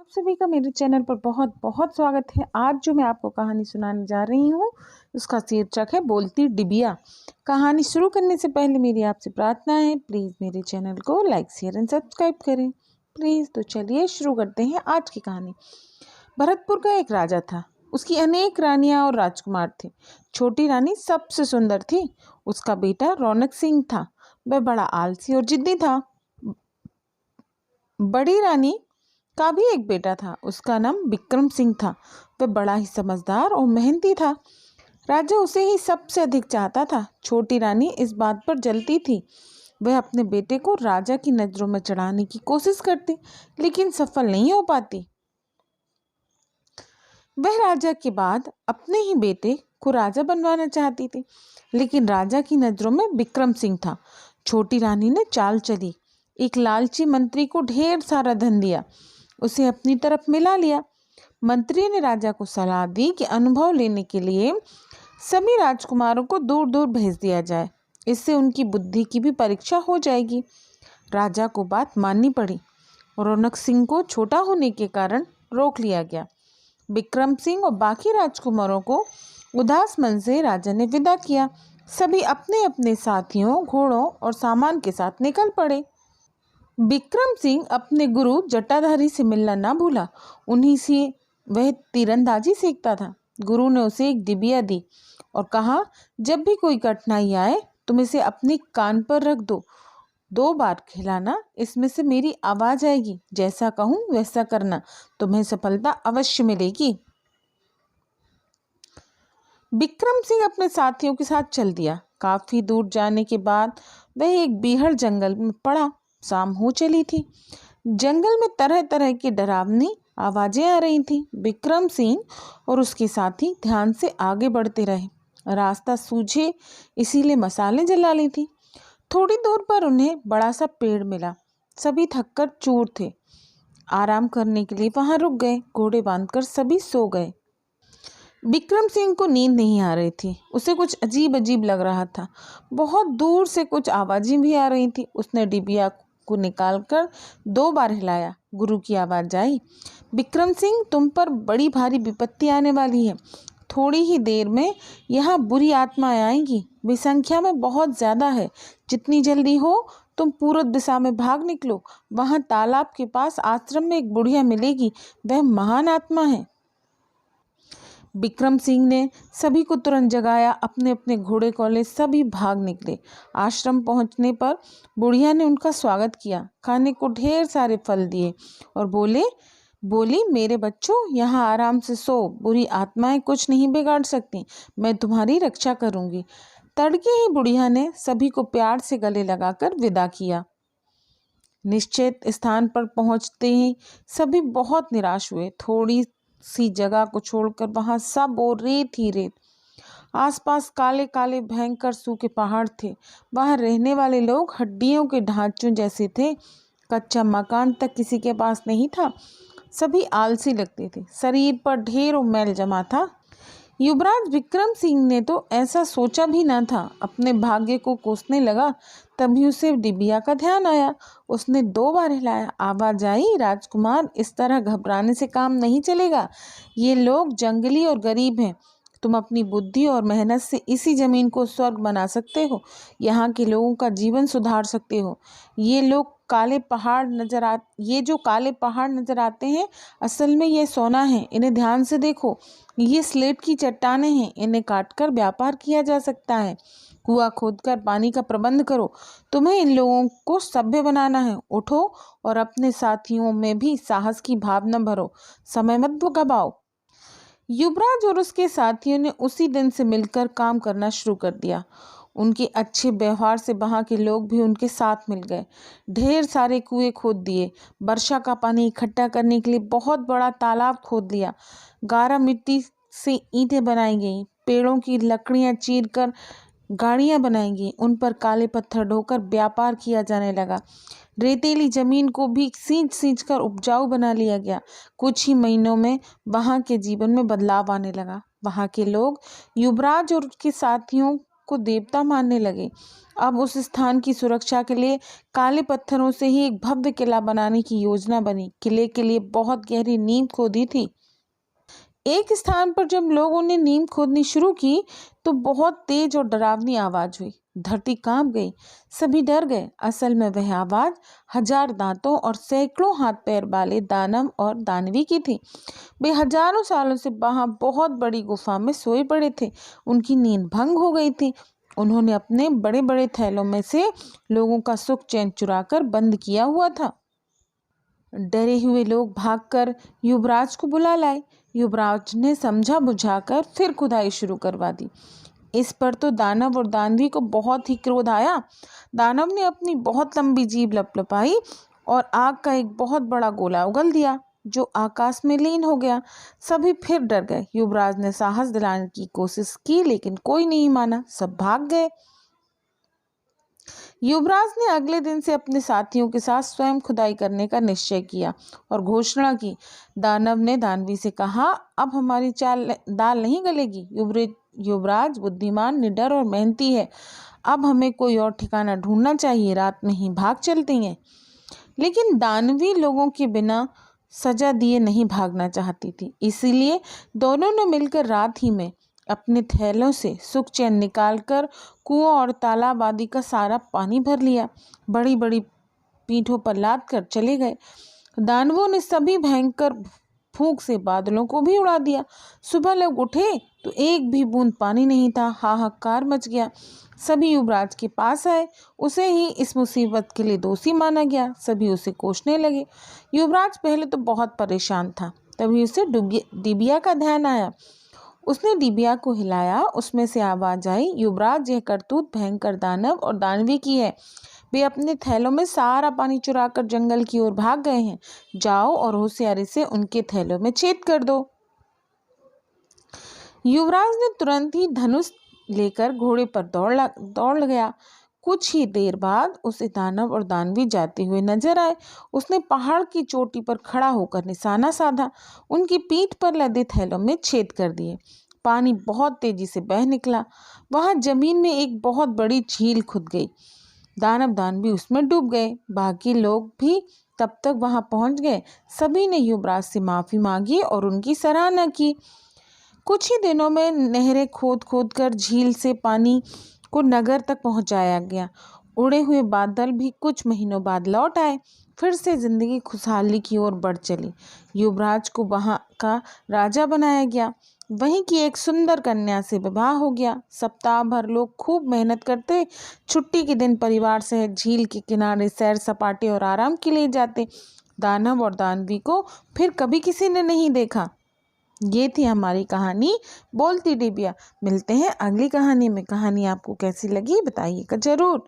आप सभी का मेरे चैनल पर बहुत बहुत स्वागत है। आज जो मैं आपको कहानी सुनाने जा रही हूँ उसका शीर्षक है बोलती डिबिया। कहानी शुरू करने से पहले मेरी आपसे प्रार्थना है, प्लीज़ मेरे चैनल को लाइक शेयर एंड सब्सक्राइब करें प्लीज़। तो चलिए शुरू करते हैं आज की कहानी। भरतपुर का एक राजा था। उसकी अनेक रानियां और राजकुमार थे। छोटी रानी सबसे सुंदर थी। उसका बेटा रौनक सिंह था। वह बड़ा आलसी और जिद्दी था। बड़ी रानी का भी एक बेटा था। उसका नाम विक्रम सिंह था। वह बड़ा ही समझदार और मेहनती था। राजा उसे ही सबसे अधिक चाहता था। छोटी रानी इस बात पर जलती थी। वह अपने बेटे को राजा की नजरों में चढ़ाने की कोशिश करती, लेकिन सफल नहीं हो पाती। वह राजा के बाद अपने ही बेटे को राजा बनवाना चाहती थी, लेकिन राजा की नजरों में विक्रम सिंह था। छोटी रानी ने चाल चली। एक लालची मंत्री को ढेर सारा धन दिया, उसे अपनी तरफ मिला लिया। मंत्री ने राजा को सलाह दी कि अनुभव लेने के लिए सभी राजकुमारों को दूर दूर भेज दिया जाए, इससे उनकी बुद्धि की भी परीक्षा हो जाएगी। राजा को बात माननी पड़ी। रौनक सिंह को छोटा होने के कारण रोक लिया गया। विक्रम सिंह और बाकी राजकुमारों को उदास मन से राजा ने विदा किया। सभी अपने अपने साथियों, घोड़ों और सामान के साथ निकल पड़े। विक्रम सिंह अपने गुरु जटाधारी से मिलना ना भूला। उन्हीं से वह तीरंदाजी सीखता था। गुरु ने उसे एक डिबिया दी और कहा, जब भी कोई कठिनाई आए तुम इसे अपने कान पर रख दो। 2 बार खिलाना, इसमें से मेरी आवाज आएगी। जैसा कहूँ वैसा करना, तुम्हें सफलता अवश्य मिलेगी। विक्रम सिंह अपने साथियों के साथ चल दिया। काफी दूर जाने के बाद वह एक बीहड़ जंगल में पड़ा। शाम हो चली थी। जंगल में तरह तरह की डरावनी आवाजें आ रही थीं। विक्रम सिंह और उसके साथी ध्यान से आगे बढ़ते रहे। रास्ता सूझे इसीलिए मसाले जला ली थी। थोड़ी दूर पर उन्हें बड़ा सा पेड़ मिला। सभी थककर चूर थे। आराम करने के लिए वहां रुक गए। घोड़े बांधकर सभी सो गए। विक्रम सिंह को नींद नहीं आ रही थी। उसे कुछ अजीब अजीब लग रहा था। बहुत दूर से कुछ आवाजें भी आ रही थी। उसने डिबिया को निकालकर 2 बार हिलाया। गुरु की आवाज आई, विक्रम सिंह, तुम पर बड़ी भारी विपत्ति आने वाली है। थोड़ी ही देर में यहाँ बुरी आत्माएं आएंगी। वे संख्या में बहुत ज्यादा है। जितनी जल्दी हो तुम पूर्व दिशा में भाग निकलो। वहां तालाब के पास आश्रम में एक बुढ़िया मिलेगी। वह महान आत्मा है। विक्रम सिंह ने सभी को तुरंत जगाया। अपने अपने घोड़े कौले सभी भाग निकले। आश्रम पहुंचने पर बुढ़िया ने उनका स्वागत किया। खाने को ढेर सारे फल दिए और बोली, मेरे बच्चों, यहाँ आराम से सो। बुरी आत्माएं कुछ नहीं बिगाड़ सकती। मैं तुम्हारी रक्षा करूंगी। तड़के ही बुढ़िया ने सभी को प्यार से गले लगाकर विदा किया। निश्चित स्थान पर पहुंचते ही सभी बहुत निराश हुए। थोड़ी सी जगह को छोड़कर वहां सब और रेत ही रेत। आसपास काले काले भयंकर सूखे पहाड़ थे। वहां रहने वाले लोग हड्डियों के ढांचों जैसे थे। कच्चा मकान तक किसी के पास नहीं था। सभी आलसी लगते थे। शरीर पर ढेरों मैल जमा था। युवराज विक्रम सिंह ने तो ऐसा सोचा भी न था। अपने भाग्य को कोसने लगा, तभी उसे डिबिया का ध्यान आया। उसने 2 बार हिलाया। आवाज आई, राजकुमार, इस तरह घबराने से काम नहीं चलेगा। ये लोग जंगली और गरीब हैं। तुम अपनी बुद्धि और मेहनत से इसी जमीन को स्वर्ग बना सकते हो। यहाँ के लोगों का जीवन सुधार सकते हो। ये जो काले पहाड़ नजर आते हैं, असल में ये सोना है। इन्हें ध्यान से देखो। ये स्लेट की चट्टानें हैं। इन्हें काटकर व्यापार किया जा सकता है। कुआं खोदकर पानी का प्रबंध करो। तुम्हें इन लोगों को सभ्य बनाना है। उठो और अपने साथियों में भी साहस की भावना भरो। समय मत गवाओ। युवराज और उसके साथियों ने उसी दिन से मिलकर काम करना शुरू कर दिया। उनके अच्छे व्यवहार से वहां के लोग भी उनके साथ मिल गए। ढेर सारे कुएं खोद दिए। वर्षा का पानी इकट्ठा करने के लिए बहुत बड़ा तालाब खोद लिया। गारा मिट्टी से ईंटें बनाई गई। पेड़ों की लकड़ियां चीरकर गाड़ियां बनाई गई। उन पर काले पत्थर ढोकर व्यापार किया जाने लगा। रेतीली जमीन को भी सींच कर उपजाऊ बना लिया गया। कुछ ही महीनों में वहां के जीवन में बदलाव आने लगा। वहां के लोग युवराज और उसके साथियों को देवता मानने लगे। अब उस स्थान की सुरक्षा के लिए काले पत्थरों से ही एक भव्य किला बनाने की योजना बनी। किले के लिए बहुत गहरी नींव खोदी थी। एक स्थान पर जब लोगों ने नींव खोदनी शुरू की तो बहुत तेज और डरावनी आवाज हुई। धरती कांप गई। सभी डर गए। असल में वह आवाज 1000 दांतों और सैकड़ों हाथ पैर वाले दानव और दानवी की थी। वे हजारों सालों से वहां बहुत बड़ी गुफा में सोए पड़े थे। उनकी नींद भंग हो गई थी। उन्होंने अपने बड़े बड़े थैलों में से लोगों का सुख चैन चुराकर बंद किया हुआ था। डरे हुए लोग भागकर युवराज को बुला लाए। युवराज ने समझा बुझाकर फिर खुदाई शुरू करवा दी। इस पर तो दानव और दानवी को बहुत ही क्रोध आया। दानव ने अपनी बहुत लंबी जीभ लपलपाई और आग का एक बहुत बड़ा गोला उगल दिया जो आकाश में लीन हो गया। सभी फिर डर गए। युवराज ने साहस दिलाने की कोशिश की लेकिन कोई नहीं माना। सब भाग गए। युवराज ने अगले दिन से अपने साथियों के साथ स्वयं खुदाई करने का निश्चय किया और घोषणा की। दानव ने दानवी से कहा, अब हमारी दाल नहीं गलेगी। युवराज बुद्धिमान, निडर और मेहनती है। अब हमें कोई और ठिकाना ढूंढना चाहिए। रात में ही भाग चलती हैं। लेकिन दानवी लोगों के बिना सजा दिए नहीं भागना चाहती थी। इसीलिए दोनों ने मिलकर रात ही में अपने थैलों से सुख चैन निकालकर कुआं और तालाब आदि का सारा पानी भर लिया। बड़ी बड़ी पीठों पर लाद कर चले गए। दानवों ने सभी भयंकर फूंक से बादलों को भी उड़ा दिया। सुबह लोग उठे तो एक भी बूंद पानी नहीं था। हाहाकार मच गया। सभी युवराज के पास आए। उसे ही इस मुसीबत के लिए दोषी माना गया। सभी उसे कोसने लगे। युवराज पहले तो बहुत परेशान था। तभी उसे डिबिया का ध्यान आया। उसने डिबिया को हिलाया। उसमें से आवाज आई, युवराज, यह करतूत भयंकर दानव और दानवी की है। वे अपने थैलों में सारा पानी चुराकर जंगल की ओर भाग गए हैं। जाओ और होशियारी से उनके थैलों में छेद कर दो। युवराज ने तुरंत ही धनुष लेकर घोड़े पर दौड़ गया। कुछ ही देर बाद उसे दानव और दानवी जाते हुए नजर आए। उसने पहाड़ की चोटी पर खड़ा होकर निशाना साधा। उनकी पीठ पर लदे थैलों में छेद कर दिए। पानी बहुत तेजी से बह निकला। वहां जमीन में एक बहुत बड़ी झील खुद गई। दानव दानवी उसमें डूब गए। बाकी लोग भी तब तक वहां पहुंच गए। सभी ने युवराज से माफी मांगी और उनकी सराहना की। कुछ ही दिनों में नहरें खोद खोद कर झील से पानी को नगर तक पहुंचाया गया। उड़े हुए बादल भी कुछ महीनों बाद लौट आए। फिर से जिंदगी खुशहाली की ओर बढ़ चली। युवराज को वहां का राजा बनाया गया। वहीं की एक सुंदर कन्या से विवाह हो गया। सप्ताह भर लोग खूब मेहनत करते। छुट्टी के दिन परिवार से झील के किनारे सैर सपाटे और आराम के लिए जाते। दानव और दानवी को फिर कभी किसी ने नहीं देखा। ये थी हमारी कहानी बोलती डिबिया। मिलते हैं अगली कहानी में। कहानी आपको कैसी लगी बताइएगा जरूर।